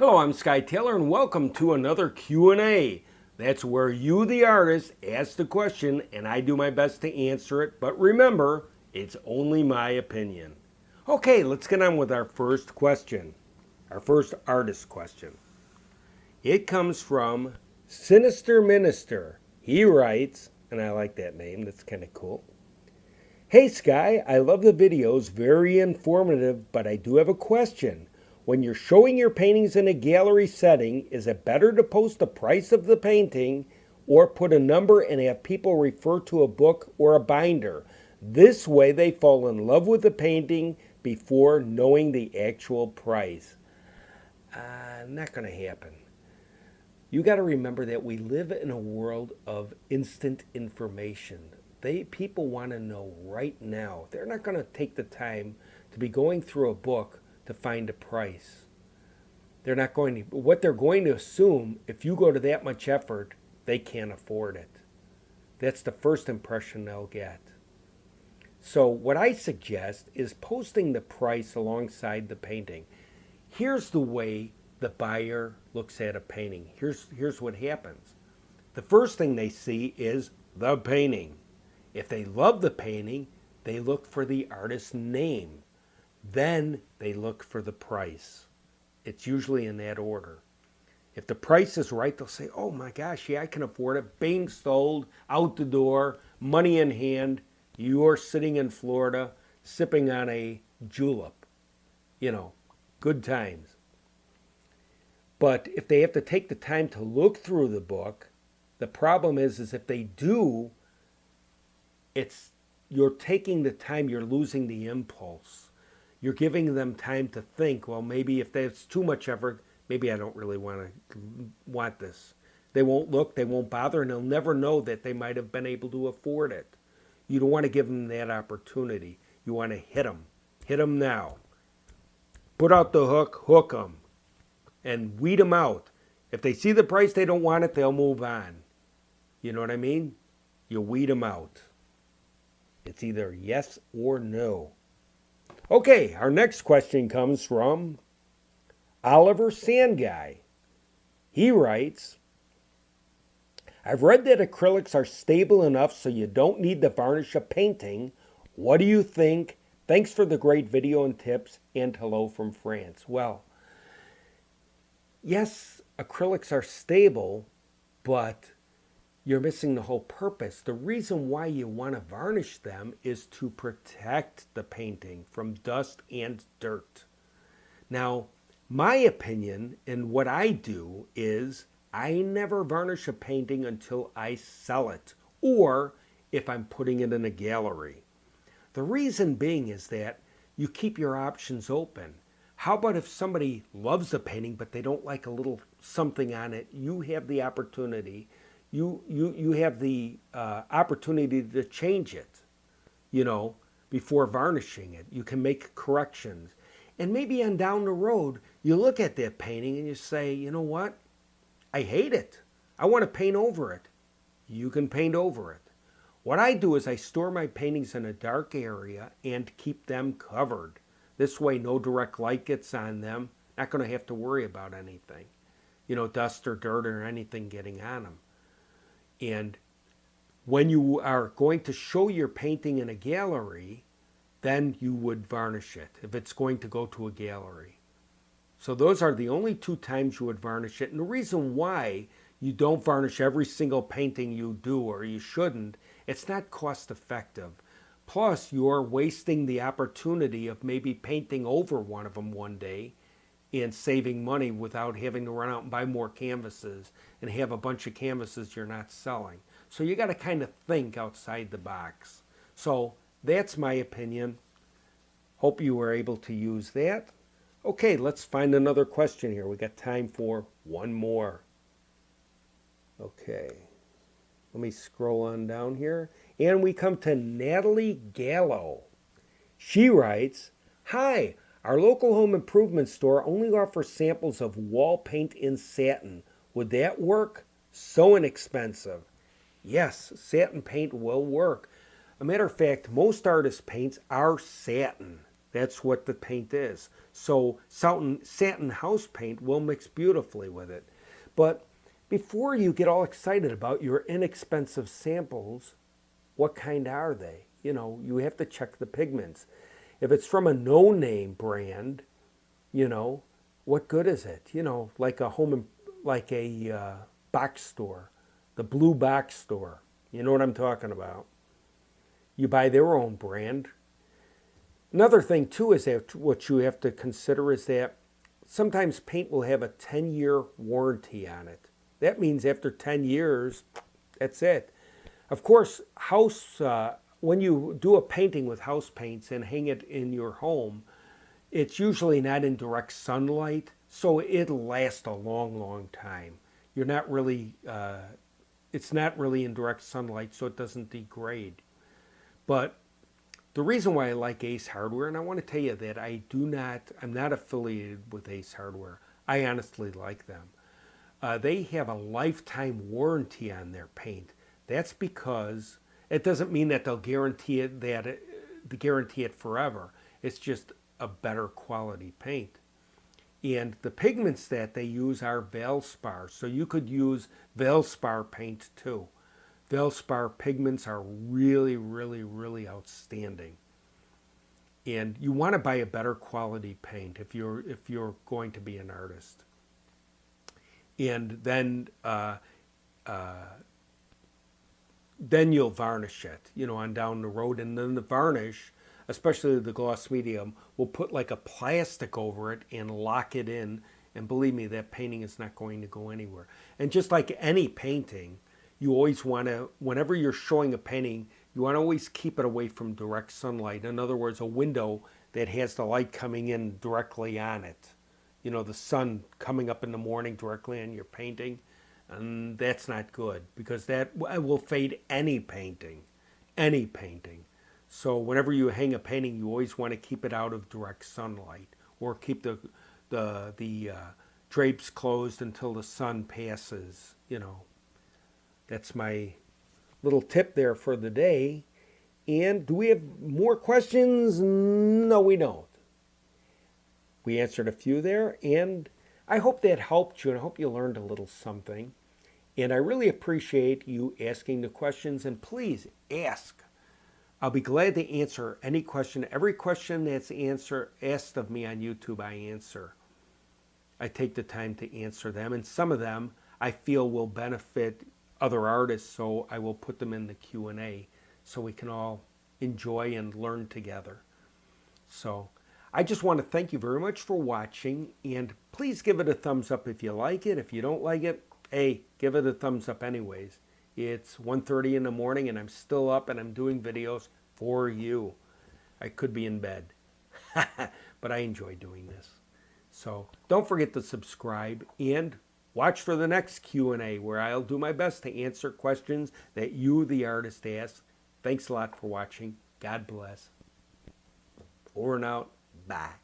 Hello, I'm Skye Taylor and welcome to another Q&A. That's where you, the artist, ask the question and I do my best to answer it. But remember, it's only my opinion. Okay, let's get on with our first question. Our first artist question. It comes from Sinister Minister. He writes, and I like that name, that's kind of cool. Hey Skye, I love the videos, very informative, but I do have a question. When you're showing your paintings in a gallery setting, is it better to post the price of the painting or put a number and have people refer to a book or a binder? This way they fall in love with the painting before knowing the actual price. Not going to happen. You got to remember that we live in a world of instant information. People want to know right now. They're not going to take the time to be going through a book to find a price. They're not going to, what they're going to assume, if you go to that much effort, they can't afford it. That's the first impression they'll get. So what I suggest is posting the price alongside the painting. Here's the way the buyer looks at a painting. Here's what happens. The first thing they see is the painting. If they love the painting, they look for the artist's name. Then they look for the price. It's usually in that order. If the price is right, they'll say, oh my gosh, yeah, I can afford it. Being sold, out the door, money in hand. You're sitting in Florida, sipping on a julep. Good times. But if they have to take the time to look through the book, the problem is if they do, you're taking the time, you're losing the impulse. You're giving them time to think, well, maybe if that's too much effort, maybe I don't really want this. They won't look, they won't bother, and they'll never know that they might have been able to afford it. You don't want to give them that opportunity. You want to hit them. Hit them now. Put out the hook, hook them, and weed them out. If they see the price, they don't want it, they'll move on. You know what I mean? You weed them out. It's either yes or no. Okay, our next question comes from Oliver Sandguy. He writes, I've read that acrylics are stable enough so you don't need to varnish a painting. What do you think? Thanks for the great video and tips, and hello from France. Well, yes, acrylics are stable, but you're missing the whole purpose. The reason why you want to varnish them is to protect the painting from dust and dirt. Now, my opinion and what I do is I never varnish a painting until I sell it or if I'm putting it in a gallery. The reason being is that you keep your options open. How about if somebody loves the painting but they don't like a little something on it? You have the opportunity. You have the opportunity to change it, before varnishing it. You can make corrections. And maybe on down the road, you look at that painting and you say, you know what? I hate it. I want to paint over it. You can paint over it. What I do is I store my paintings in a dark area and keep them covered. This way, no direct light gets on them. Not going to have to worry about anything, dust or dirt or anything getting on them. And when you are going to show your painting in a gallery, then you would varnish it if it's going to go to a gallery. So those are the only two times you would varnish it. And the reason why you don't varnish every single painting you do, or you shouldn't, it's not cost effective. Plus, you're wasting the opportunity of maybe painting over one of them one day and saving money without having to run out and buy more canvases and have a bunch of canvases you're not selling. So you got to kind of think outside the box. So that's my opinion. Hope you were able to use that. Okay, let's find another question here. We got time for one more. Okay, let me scroll on down here. And we come to Natalie Gallo. She writes, Hi, our local home improvement store only offers samples of wall paint in satin. Would that work? So inexpensive. Yes, satin paint will work. A matter of fact, most artist paints are satin. That's what the paint is. So satin house paint will mix beautifully with it. But before you get all excited about your inexpensive samples, what kind are they? You know, you have to check the pigments. If it's from a no-name brand, you know, what good is it? You know, like a box store, the blue box store. You know what I'm talking about. You buy their own brand. Another thing too is that what you have to consider is that sometimes paint will have a 10-year warranty on it. That means after 10 years, that's it. Of course, when you do a painting with house paints and hang it in your home, it's usually not in direct sunlight, so it'll last a long, long time. You're not really, it's not really in direct sunlight, so it doesn't degrade. But the reason why I like Ace Hardware, and I want to tell you that I'm not affiliated with Ace Hardware. I honestly like them. They have a lifetime warranty on their paint. That's because it doesn't mean that they'll guarantee it forever. It's just a better quality paint. And the pigments that they use are Valspar, so you could use Valspar paint too. Valspar pigments are really, really, really outstanding. And you want to buy a better quality paint if you're going to be an artist. And then you'll varnish it, you know, on down the road. And then the varnish, especially the gloss medium, will put like a plastic over it and lock it in. And believe me, that painting is not going to go anywhere. And just like any painting, you always want to, whenever you're showing a painting, you want to always keep it away from direct sunlight. In other words, a window that has the light coming in directly on it. You know, the sun coming up in the morning directly on your painting. And that's not good because that will fade any painting. Any painting. So whenever you hang a painting, you always want to keep it out of direct sunlight, or keep the drapes closed until the sun passes, you know. That's my little tip there for the day. And do we have more questions? No, we don't. We answered a few there, and I hope that helped you, and I hope you learned a little something. And I really appreciate you asking the questions, and please ask. I'll be glad to answer any question. Every question that's asked of me on YouTube, I answer. I take the time to answer them, and some of them I feel will benefit other artists, so I will put them in the Q&A so we can all enjoy and learn together. So I just want to thank you very much for watching, and please give it a thumbs up if you like it. If you don't like it, hey, give it a thumbs up anyways. It's 1:30 in the morning and I'm still up and I'm doing videos for you. I could be in bed, but I enjoy doing this. So don't forget to subscribe and watch for the next Q&A where I'll do my best to answer questions that you, the artist, ask. Thanks a lot for watching. God bless. Over and out. Bye.